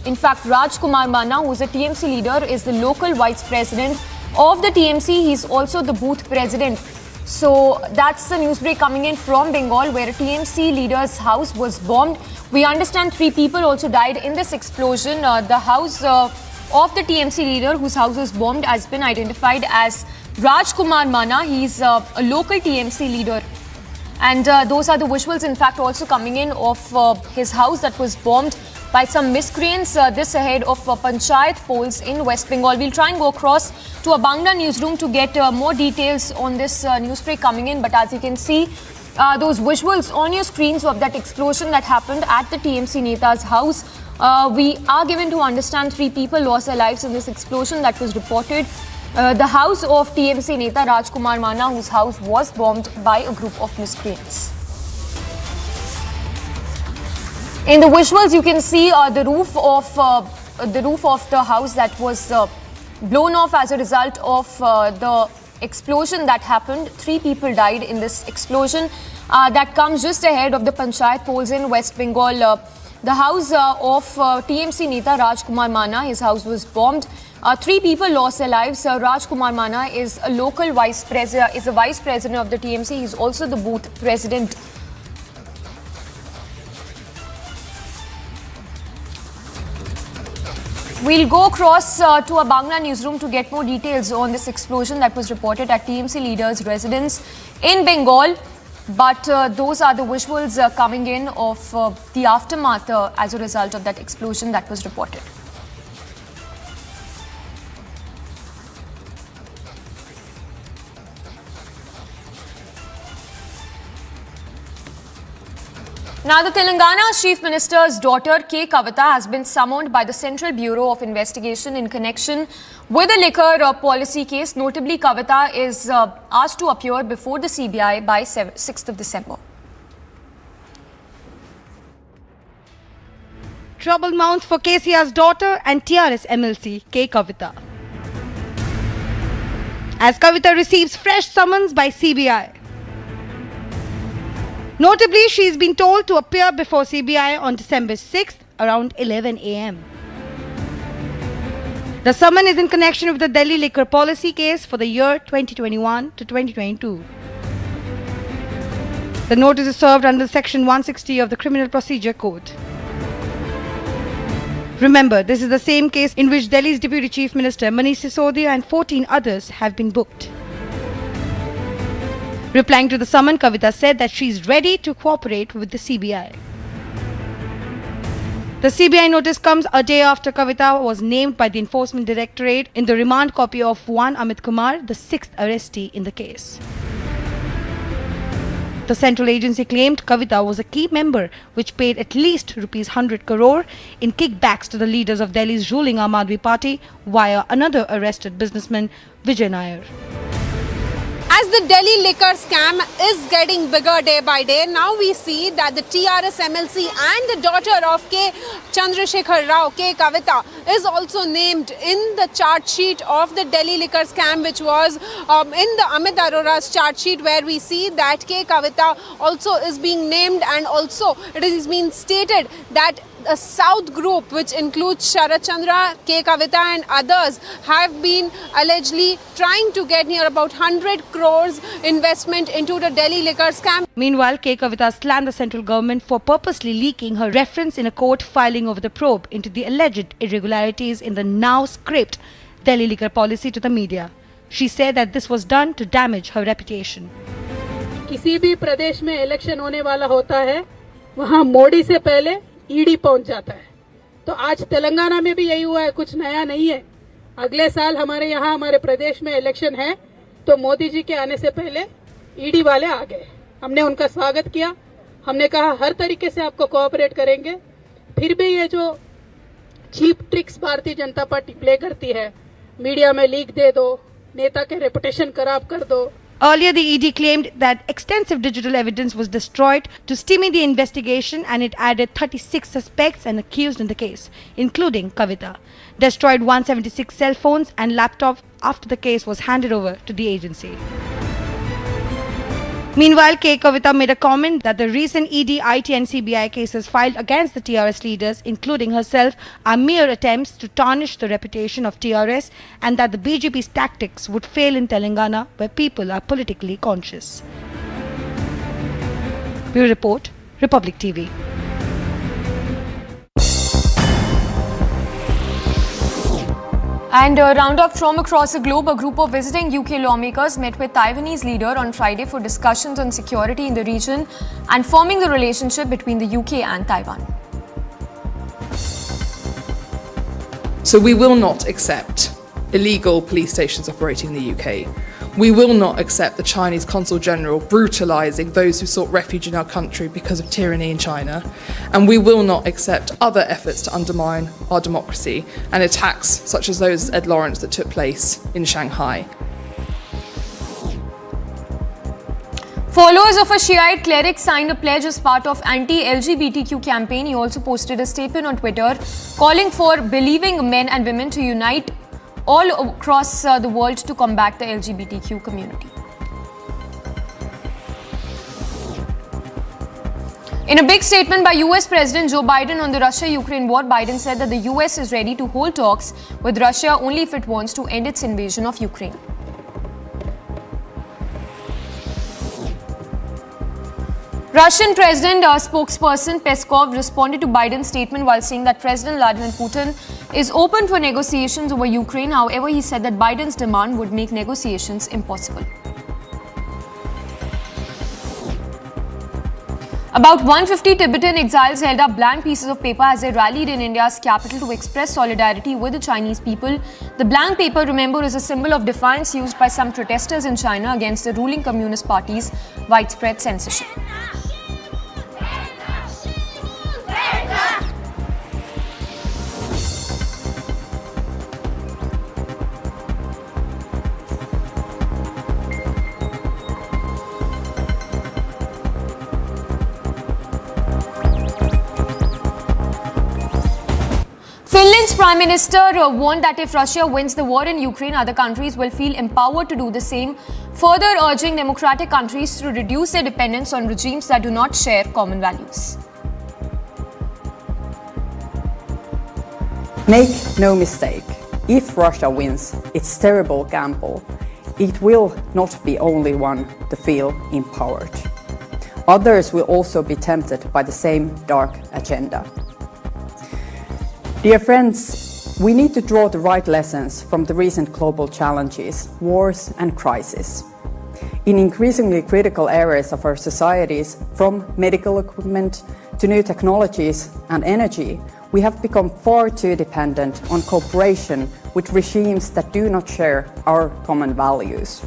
I: In fact, Raj Kumar Manna, who is a TMC leader, is the local vice president of the TMC. He's also the booth president. So that's the news break coming in from Bengal, where a TMC leader's house was bombed. We understand 3 people also died in this explosion. The house of the TMC leader whose house was bombed has been identified as Raj Kumar Manna. He's a local TMC leader. And those are the visuals, in fact, also coming in of his house that was bombed by some miscreants. This ahead of Panchayat polls in West Bengal. We'll try and go across to a Bangla newsroom to get more details on this news break coming in. But as you can see, those visuals on your screens of that explosion that happened at the TMC Neta's house, we are given to understand 3 people lost their lives in this explosion that was reported. The house of TMC Neta Raj Kumar Manna, whose house was bombed by a group of miscreants. In the visuals, you can see the roof of the house that was blown off as a result of the explosion that happened. 3 people died in this explosion. That comes just ahead of the Panchayat polls in West Bengal. The house of TMC Neta Rajkumar Manna, his house was bombed. 3 people lost their lives. Rajkumar Manna is a local vice president of the TMC. He's also the booth president. We'll go across to a Bangla newsroom to get more details on this explosion that was reported at TMC leader's residence in Bengal. But those are the visuals coming in of the aftermath as a result of that explosion that was reported. Now, the Telangana Chief Minister's daughter, K. Kavita, has been summoned by the Central Bureau of Investigation in connection with a liquor policy case. Notably, Kavita is asked to appear before the CBI by 6th of December.
T: Trouble mounts for KCR's daughter and TRS MLC, K. Kavita, as Kavita receives fresh summons by CBI. Notably, she has been told to appear before CBI on December 6th around 11 a.m. The summon is in connection with the Delhi liquor policy case for the year 2021 to 2022. The notice is served under Section 160 of the Criminal Procedure Code. Remember, this is the same case in which Delhi's Deputy Chief Minister Manish Sisodia and 14 others have been booked. Replying to the summon, Kavita said that she is ready to cooperate with the CBI. The CBI notice comes a day after Kavita was named by the Enforcement Directorate in the remand copy of one Amit Kumar, the 6th arrestee in the case. The central agency claimed Kavita was a key member which paid at least Rs 100 crore in kickbacks to the leaders of Delhi's ruling Aam Aadmi Party via another arrested businessman, Vijay Nair.
F: As the Delhi liquor scam is getting bigger day by day, now we see that the TRS MLC and the daughter of K. Chandrasekhar Rao, K. Kavita, is also named in the charge sheet of the Delhi liquor scam, which was in the Amit Arora's charge sheet, where we see that K. Kavita also is being named, and also it is being stated that a South group, which includes Sharat Chandra, K. Kavita and others, have been allegedly trying to get near about 100 crores investment into the Delhi liquor scam.
T: Meanwhile, K. Kavita slammed the central government for purposely leaking her reference in a court filing over the probe into the alleged irregularities in the now scrapped Delhi liquor policy to the media. She said that this was done to damage her reputation.
J: किसी भी प्रदेश में election होने वाला होता है, वहाँ मोदी से पहले ईडी पहुंच जाता है। तो आज तेलंगाना में भी यही हुआ है, कुछ नया नहीं है। अगले साल हमारे यहाँ हमारे प्रदेश में इलेक्शन है, तो मोदी जी के आने से पहले ईडी वाले आ गए। हमने उनका स्वागत किया, हमने कहा हर तरीके से आपको कोऑपरेट करेंगे। फिर भी ये जो cheap tricks Bharatiya Janata party play करती है, मीडिया में लीक दे दो, नेता के रेपुटेशन खराब कर दो।
T: Earlier, the ED claimed that extensive digital evidence was destroyed to stymie the investigation, and it added 36 suspects and accused in the case, including Kavita. Destroyed 176 cell phones and laptops after the case was handed over to the agency. Meanwhile, K. Kavita made a comment that the recent ED, IT and CBI cases filed against the TRS leaders, including herself, are mere attempts to tarnish the reputation of TRS, and that the BJP's tactics would fail in Telangana, where people are politically conscious. Bureau Report, Republic TV.
I: And a roundup from across the globe, a group of visiting UK lawmakers met with Taiwanese leader on Friday for discussions on security in the region and forming the relationship between the UK and Taiwan.
K: So we will not accept illegal police stations operating in the UK. We will not accept the Chinese Consul General brutalising those who sought refuge in our country because of tyranny in China. And we will not accept other efforts to undermine our democracy and attacks such as those at Ed Lawrence that took place in Shanghai.
I: Followers of a Shiite cleric signed a pledge as part of anti-LGBTQ campaign. He also posted a statement on Twitter calling for believing men and women to unite all across the world to combat the LGBTQ community. In a big statement by US President Joe Biden on the Russia-Ukraine war, Biden said that the US is ready to hold talks with Russia only if it wants to end its invasion of Ukraine. Russian President spokesperson Peskov responded to Biden's statement while saying that President Vladimir Putin is open for negotiations over Ukraine. However, he said that Biden's demand would make negotiations impossible. About 150 Tibetan exiles held up blank pieces of paper as they rallied in India's capital to express solidarity with the Chinese people. The blank paper, remember, is a symbol of defiance used by some protesters in China against the ruling Communist Party's widespread censorship. Finland's Prime Minister warned that if Russia wins the war in Ukraine, other countries will feel empowered to do the same, further urging democratic countries to reduce their dependence on regimes that do not share common values.
L: Make no mistake, if Russia wins its terrible gamble, it will not be only one to feel empowered. Others will also be tempted by the same dark agenda. Dear friends, we need to draw the right lessons from the recent global challenges, wars and crises. In increasingly critical areas of our societies, from medical equipment to new technologies and energy, we have become far too dependent on cooperation with regimes that do not share our common values.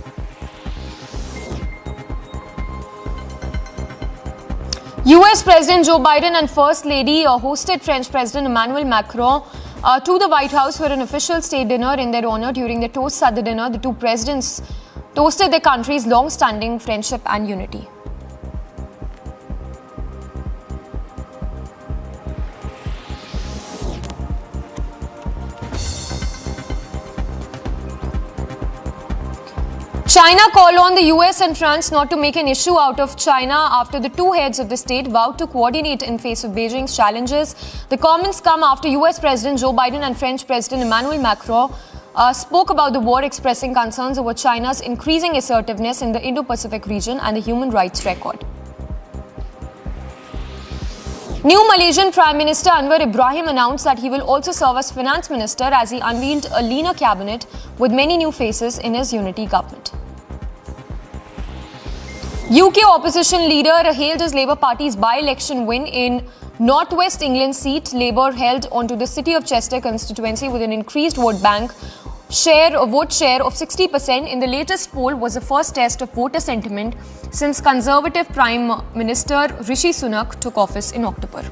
I: US President Joe Biden and First Lady hosted French President Emmanuel Macron to the White House for an official state dinner in their honor. During their toasts at the dinner, the two presidents toasted their country's long-standing friendship and unity. China called on the US and France not to make an issue out of China after the two heads of the state vowed to coordinate in face of Beijing's challenges. The comments come after US President Joe Biden and French President Emmanuel Macron spoke about the war, expressing concerns over China's increasing assertiveness in the Indo-Pacific region and the human rights record. New Malaysian Prime Minister Anwar Ibrahim announced that he will also serve as finance minister as he unveiled a leaner cabinet with many new faces in his unity government. UK opposition leader hailed his Labour Party's by-election win in North-West England seat. Labour held onto the City of Chester constituency with an increased vote share of 60%. In the latest poll was the first test of voter sentiment since Conservative Prime Minister Rishi Sunak took office in October.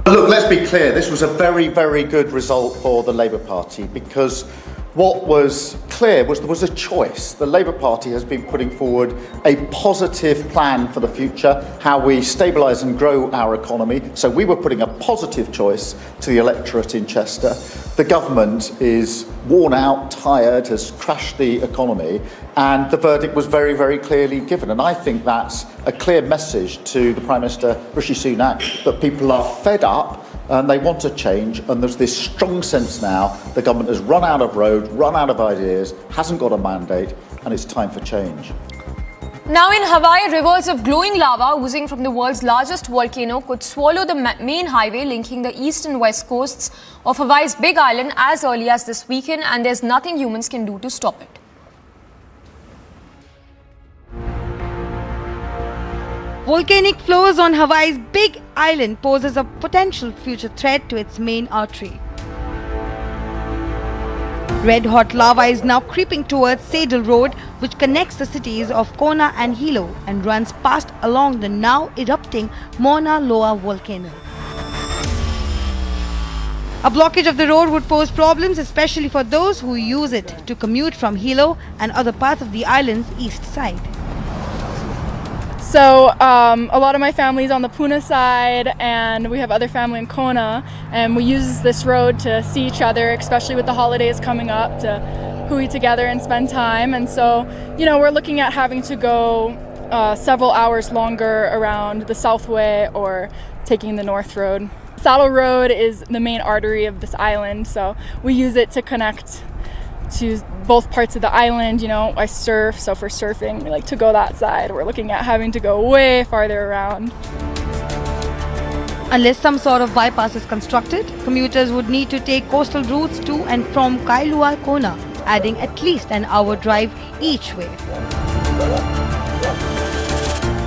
M: Look, let's be clear, this was a very, very good result for the Labour Party because what was clear was there was a choice. The Labour Party has been putting forward a positive plan for the future, how we stabilise and grow our economy. So we were putting a positive choice to the electorate in Chester. The government is worn out, tired, has crashed the economy, and the verdict was very, very clearly given. And I think that's a clear message to the Prime Minister, Rishi Sunak, that people are fed up and they want to change, and there's this strong sense now the government has run out of road, run out of ideas, hasn't got a mandate, and it's time for change.
I: Now in Hawaii, rivers of glowing lava oozing from the world's largest volcano could swallow the main highway linking the east and west coasts of Hawaii's Big Island as early as this weekend, and there's nothing humans can do to stop it.
T: Volcanic flows on Hawaii's Big Island poses a potential future threat to its main artery. Red-hot lava is now creeping towards Saddle Road, which connects the cities of Kona and Hilo and runs past along the now erupting Mauna Loa volcano. A blockage of the road would pose problems, especially for those who use it to commute from Hilo and other parts of the island's east side.
H: So a lot of my family is on the Pune side, and we have other family in Kona, and we use this road to see each other, especially with the holidays coming up, to hui together and spend time. And so, we're looking at having to go several hours longer around the South Way or taking the North Road. Saddle Road is the main artery of this island, so we use it to connect to both parts of the island. I surf, so for surfing we like to go that side. We're looking at having to go way farther around.
T: Unless some sort of bypass is constructed, commuters would need to take coastal routes to and from Kailua, Kona, adding at least an hour drive each way.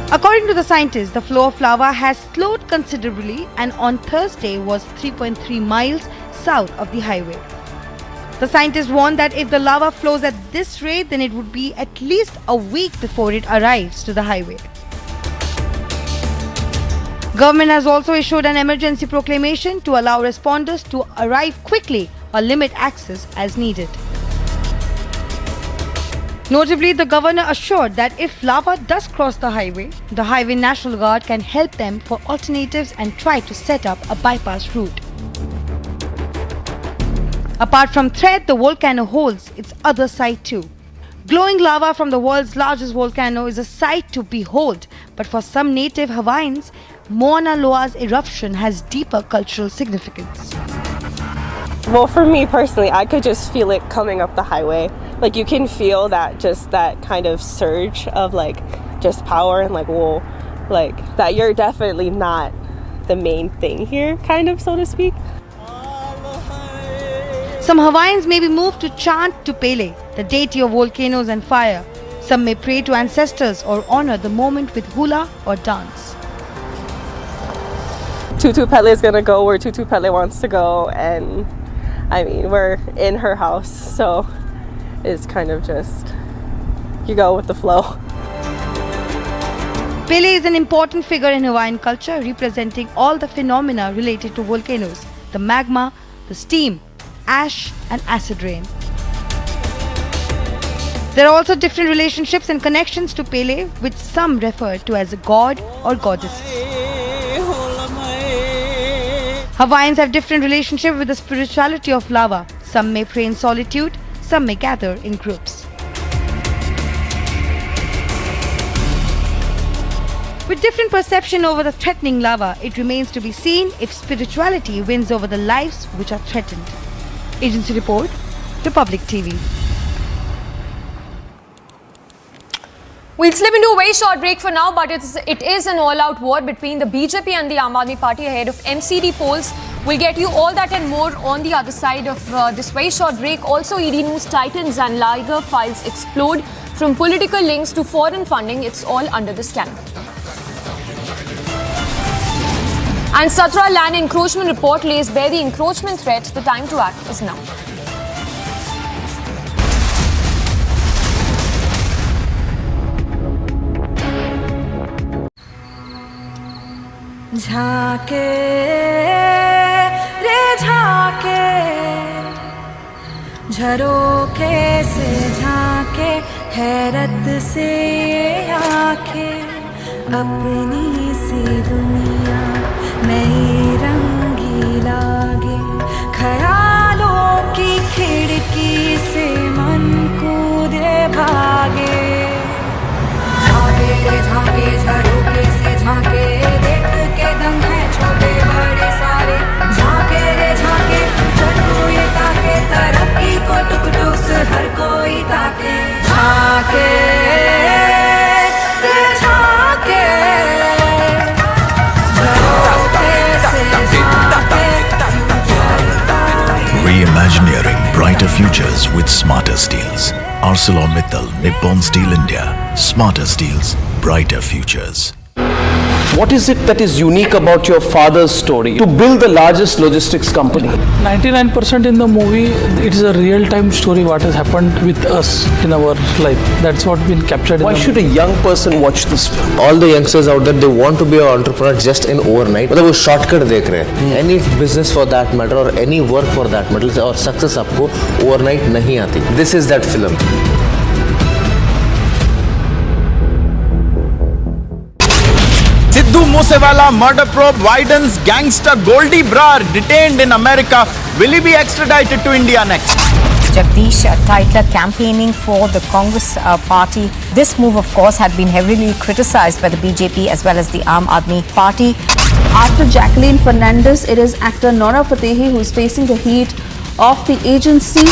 T: According to the scientists, the flow of lava has slowed considerably and on Thursday was 3.3 miles south of the highway. The scientists warn that if the lava flows at this rate, then it would be at least a week before it arrives to the highway. Government has also issued an emergency proclamation to allow responders to arrive quickly or limit access as needed. Notably, the governor assured that if lava does cross the Highway National Guard can help them for alternatives and try to set up a bypass route. Apart from threat, the volcano holds its other side too. Glowing lava from the world's largest volcano is a sight to behold, but for some native Hawaiians, Mauna Loa's eruption has deeper cultural significance.
N: Well, for me personally, I could just feel it coming up the highway. Like, you can feel that kind of surge of just power and whoa, that you're definitely not the main thing here, kind of, so to speak.
T: Some Hawaiians may be moved to chant to Pele, the deity of volcanoes and fire. Some may pray to ancestors or honor the moment with hula or dance.
N: Tutu Pele is gonna go where Tutu Pele wants to go, and we're in her house, so it's kind of just, you go with the flow.
T: Pele is an important figure in Hawaiian culture, representing all the phenomena related to volcanoes, the magma, the steam, ash and acid rain. There are also different relationships and connections to Pele, which some refer to as a god or goddesses. Hawaiians have different relationship with the spirituality of lava. Some may pray in solitude, some may gather in groups. With different perception over the threatening lava, it remains to be seen if spirituality wins over the lives which are threatened. Agency Report, Republic TV.
I: We'll slip into a very short break for now, but it is an all-out war between the BJP and the Aam Aadmi Party ahead of MCD polls. We'll get you all that and more on the other side of this very short break. Also, ED News tightens and Liger files explode. From political links to foreign funding, it's all under the scanner. And Satra land encroachment report lays bare the encroachment threat. The time to act is now.
O: झाके रे झाके झरोखे से झाके हैरत से आंखें अपनी सी दुनिया नई रंगी लागे ख्यालों की खिड़की से मन कूदे भागे झाके रे झाके झरोखे से झाके देख के दम है छोटे बड़े सारे झाके रे झाके हर कोई ताके तरक्की को टुक टुक हर कोई ताके झाके रे झाके
V: Reimagineering brighter futures with smarter steels. ArcelorMittal Nippon Steel India. Smarter steels, brighter futures.
A: What is it that is unique about your father's story to build the largest logistics company?
B: 99% in the movie, it is a real-time story what has happened with us in our life. That's what been captured in
A: Why
B: the
A: should a young person watch this film?
E: All the youngsters out there, they want to be an entrepreneur just in overnight. मतलब वो shortcut देख रहे हैं. Any business for that matter or any work for that matter और success आपको overnight नहीं आती. This is that film.
X: Sidhu Moosewala murder probe widens. Gangster Goldie Brar detained in America. Will he be extradited to India next?
Y: Jagdish Titler campaigning for the Congress party. This move, of course, had been heavily criticized by the BJP as well as the Aam Aadmi Party.
D: After Jacqueline Fernandez, it is actor Nora Fatehi who is facing the heat of the agency.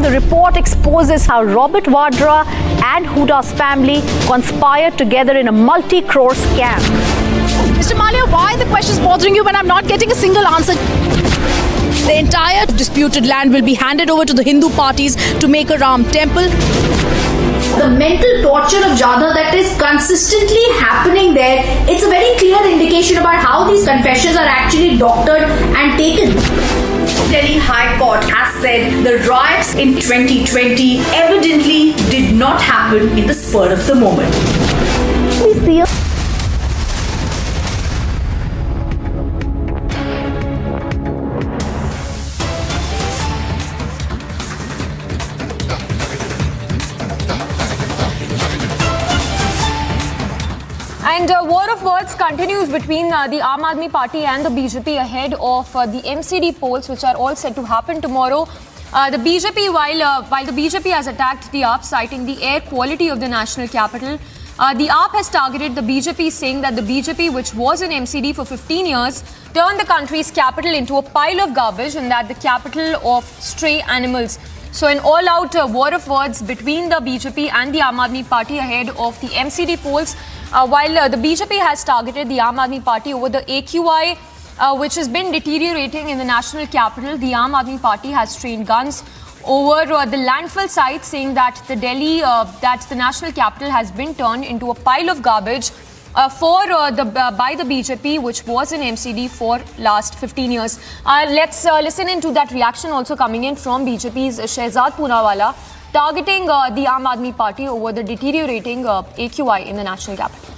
D: The report exposes how Robert Vadra and Huda's family conspired together in a multi-crore scam.
P: Mr. Malia, why the question is bothering you when I'm not getting a single answer? The entire disputed land will be handed over to the Hindu parties to make a Ram temple.
Q: The mental torture of Jadha that is consistently happening there, it's a very clear indication about how these confessions are actually doctored and taken.
R: Delhi High Court has said the riots in 2020 evidently did not happen in the spur of the moment.
D: Please see
I: And war of words continues between the Aam Aadmi Party and the BJP ahead of the MCD polls, which are all set to happen tomorrow. The BJP, while the BJP has attacked the AAP, citing the air quality of the national capital, the AAP has targeted the BJP, saying that the BJP, which was in MCD for 15 years, turned the country's capital into a pile of garbage and that the capital of stray animals. So an all-out war of words between the BJP and the Aam Aadmi Party ahead of the MCD polls. While the BJP has targeted the Aam Aadmi Party over the AQI, which has been deteriorating in the national capital, the Aam Aadmi Party has trained guns over the landfill site, saying that the national capital has been turned into a pile of garbage by the BJP, which was in MCD for last 15 years. Let's listen into that reaction also coming in from BJP's Shehzad Poonawala, targeting the Aam Aadmi Party over the deteriorating AQI in the national capital.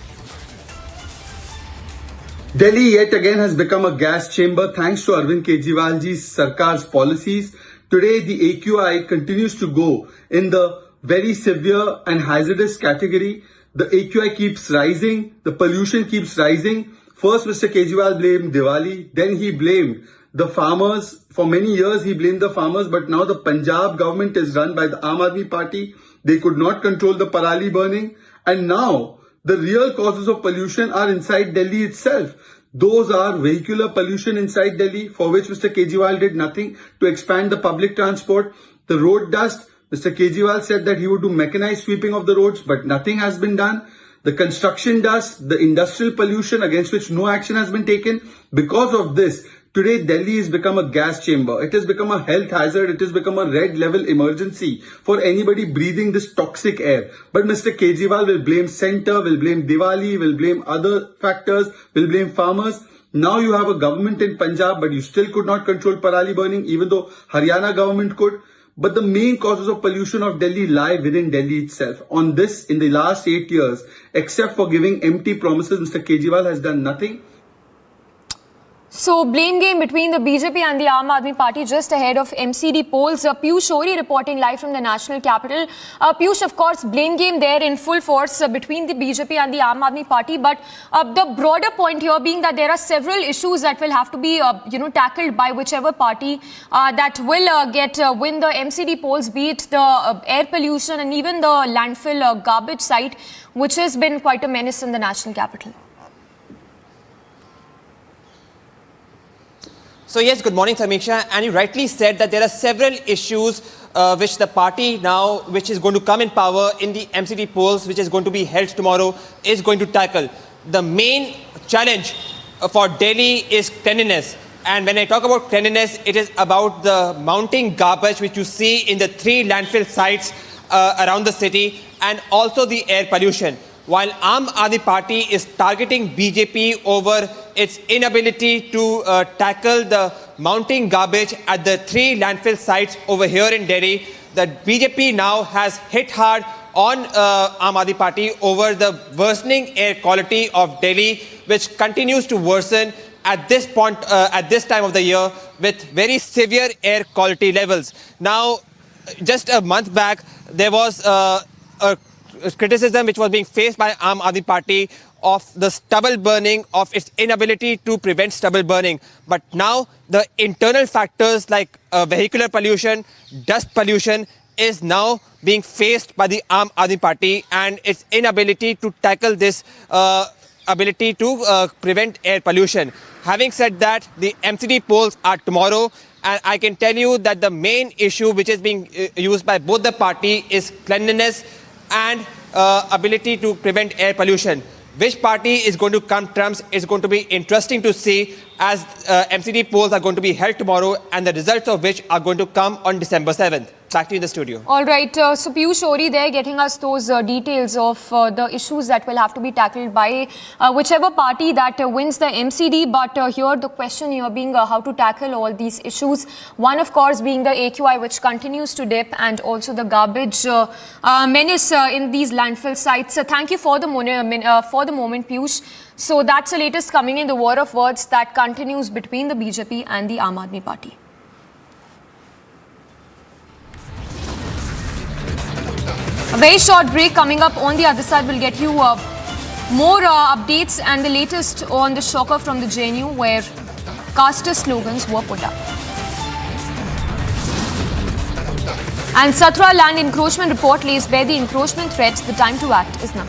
S: Delhi yet again has become a gas chamber thanks to Arvind Kejriwalji's Sarkar's policies. Today the AQI continues to go in the very severe and hazardous category. The AQI keeps rising, the pollution keeps rising. First Mr. Kejriwal blamed Diwali, then he blamed the farmers. For many years he blamed the farmers, but now the Punjab government is run by the Aam Aadmi Party. They could not control the parali burning, and now the real causes of pollution are inside Delhi itself. Those are vehicular pollution inside Delhi, for which Mr. Kejriwal did nothing to expand the public transport. The road dust, Mr. Kejriwal said that he would do mechanized sweeping of the roads, but nothing has been done. The construction dust, the industrial pollution against which no action has been taken. Because of this, today Delhi has become a gas chamber. It has become a health hazard. It has become a red level emergency for anybody breathing this toxic air. But Mr. Kejriwal will blame centre, will blame Diwali, will blame other factors, will blame farmers. Now you have a government in Punjab, but you still could not control parali burning, even though Haryana government could. But the main causes of pollution of Delhi lie within Delhi itself. On this, in the last 8 years, except for giving empty promises, Mr. Kejriwal has done nothing.
I: So, blame game between the BJP and the Aam Aadmi Party just ahead of MCD polls. Piyush Shori reporting live from the national capital. Piyush, of course, blame game there in full force between the BJP and the Aam Aadmi Party. But the broader point here being that there are several issues that will have to be, tackled by whichever party that will win the MCD polls, be it the air pollution and even the landfill garbage site, which has been quite a menace in the national capital.
C: So yes, good morning, Samiksha. And you rightly said that there are several issues which the party now, which is going to come in power in the MCD polls, which is going to be held tomorrow, is going to tackle. The main challenge for Delhi is cleanliness. And when I talk about cleanliness, it is about the mounting garbage which you see in the 3 landfill sites around the city, and also the air pollution. While Aam Aadmi Party is targeting BJP over its inability to tackle the mounting garbage at the 3 landfill sites over here in Delhi, the BJP now has hit hard on Aam Aadmi Party over the worsening air quality of Delhi, which continues to worsen at this point, at this time of the year, with very severe air quality levels. Now, just a month back, there was a criticism which was being faced by Aam Aadmi Party of the stubble burning, of its inability to prevent stubble burning. But now the internal factors like vehicular pollution, dust pollution is now being faced by the Aam Aadmi Party and its inability to tackle this ability to prevent air pollution. Having said that, the MCD polls are tomorrow, and I can tell you that the main issue which is being used by both the party is cleanliness and ability to prevent air pollution. Which party is going to come trumps is going to be interesting to see, as MCD polls are going to be held tomorrow and the results of which are going to come on December 7th. Back to you in the studio.
I: All right, so Piyush Ori there getting us those details of the issues that will have to be tackled by whichever party that wins the MCD. But here the question here being how to tackle all these issues. One, of course, being the AQI, which continues to dip, and also the garbage menace in these landfill sites. Thank you for the moment, Piyush. So that's the latest coming in, the war of words that continues between the BJP and the Aam Aadmi Party. A very short break coming up. On the other side, we'll get you more updates and the latest on the shocker from the JNU, where caster slogans were put up. And Satra land encroachment report lays bare the encroachment threats. The time to act is now.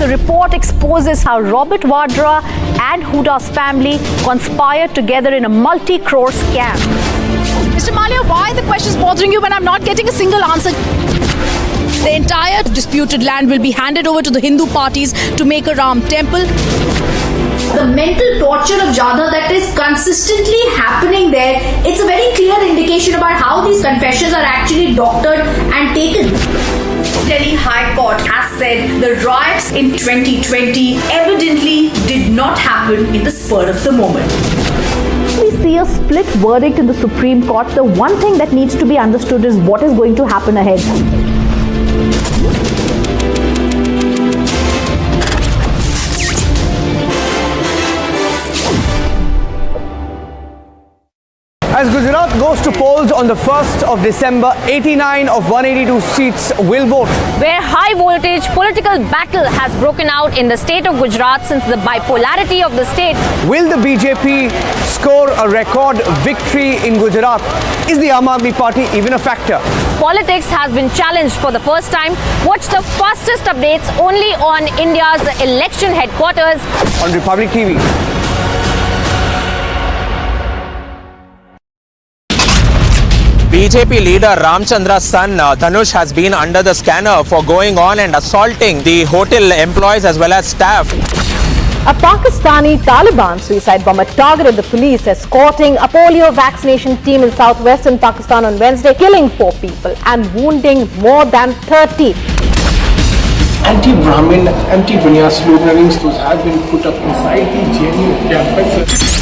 Q: The report exposes how Robert Vadra and Huda's family conspired together in a multi-crore scam.
P: Mr. Malia, why are the questions bothering you when I'm not getting a single answer? The entire disputed land will be handed over to the Hindu parties to make a Ram temple.
Q: The mental torture of Jadha that is consistently happening there, it's a very clear indication about how these confessions are actually doctored and taken.
R: Delhi High Court has said the riots in 2020 evidently did not happen in the spur of the moment.
Q: We see a split verdict in the Supreme Court. The one thing that needs to be understood is what is going to happen ahead.
F: As Gujarat goes to polls on the 1st of December, 89 of 182 seats will vote.
G: Where high voltage political battle has broken out in the state of Gujarat since the bipolarity of the state.
F: Will the BJP score a record victory in Gujarat? Is the Aam Aadmi Party even a factor?
G: Politics has been challenged for the first time. Watch the fastest updates only on India's election headquarters
F: on Republic TV.
X: BJP leader Ramchandra's son Dhanush has been under the scanner for going on and assaulting the hotel employees as well as staff.
J: A Pakistani Taliban suicide bomber targeted the police escorting a polio vaccination team in southwestern Pakistan on Wednesday, killing 4 people and wounding more than 30.
U: Anti-Brahmin, anti-Bunya sloganings have been put up inside the JNU campus.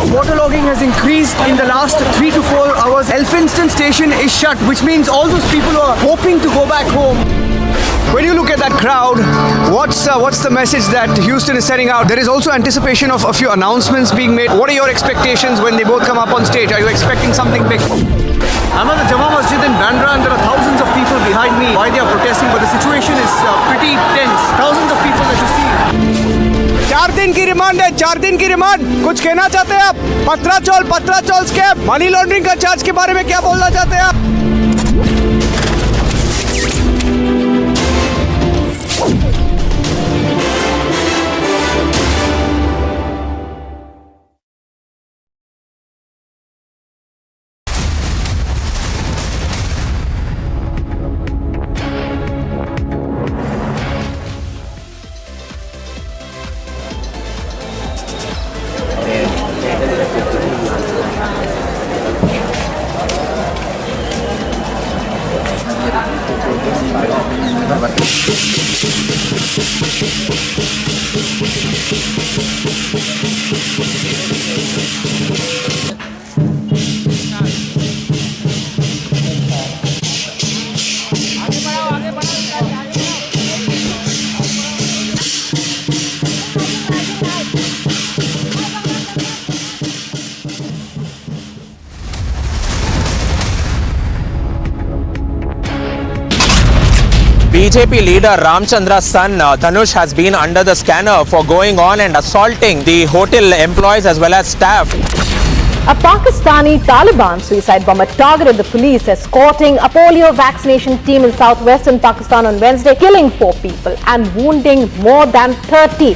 F: Waterlogging has increased in the last 3 to 4 hours. Elphinstone station is shut, which means all those people who are hoping to go back home. When you look at that crowd, what's the message that Houston is sending out? There is also anticipation of a few announcements being made. What are your expectations when they both come up on stage? Are you expecting something big? I'm at the Jama Masjid in Bandra and there are thousands of people behind me. Why they are protesting, but the situation is pretty tense. Thousands of people that you see. 4 दिन की remand है, 4 दिन की remand. कुछ कहना चाहते हैं आप? पत्राचौल स्कैम, मनी लॉन्ड्रिंग का चार्ज के बारे में क्या बोलना चाहते हैं आप?
C: BJP leader Ramchandra's son Dhanush has been under the scanner for going on and assaulting the hotel employees as well as staff.
J: A Pakistani Taliban suicide bomber targeted the police escorting a polio vaccination team in southwestern Pakistan on Wednesday, killing 4 people and wounding more than 30.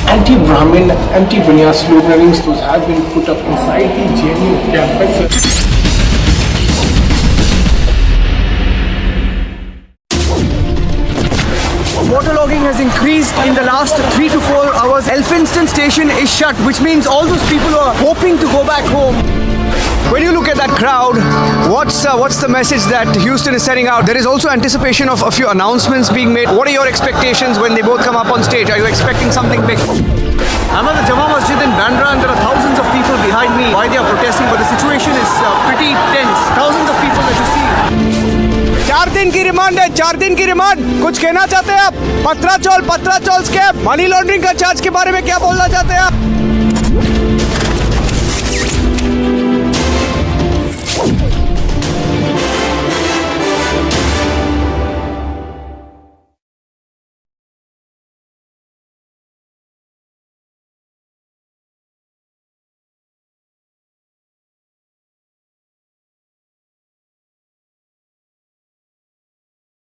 U: Anti-Brahmin, anti-Bunya sloganings, those have been put up inside the JNU campus.
F: Waterlogging has increased in the last 3 to 4 hours. Elphinstone station is shut, which means all those people who are hoping to go back home. When you look at that crowd, what's the message that Houston is sending out? There is also anticipation of a few announcements being made. What are your expectations when they both come up on stage? Are you expecting something big? I'm at the Jama Masjid in Bandra and there are thousands of people behind me. Why they are protesting, but the situation is pretty tense. Thousands of people that you see. 4 दिन की remand है, 4 दिन की remand. कुछ कहना चाहते हैं आप? पत्राचौल स्कैम, मनी लॉन्ड्रिंग का चार्ज के बारे में क्या बोलना चाहते हैं आप?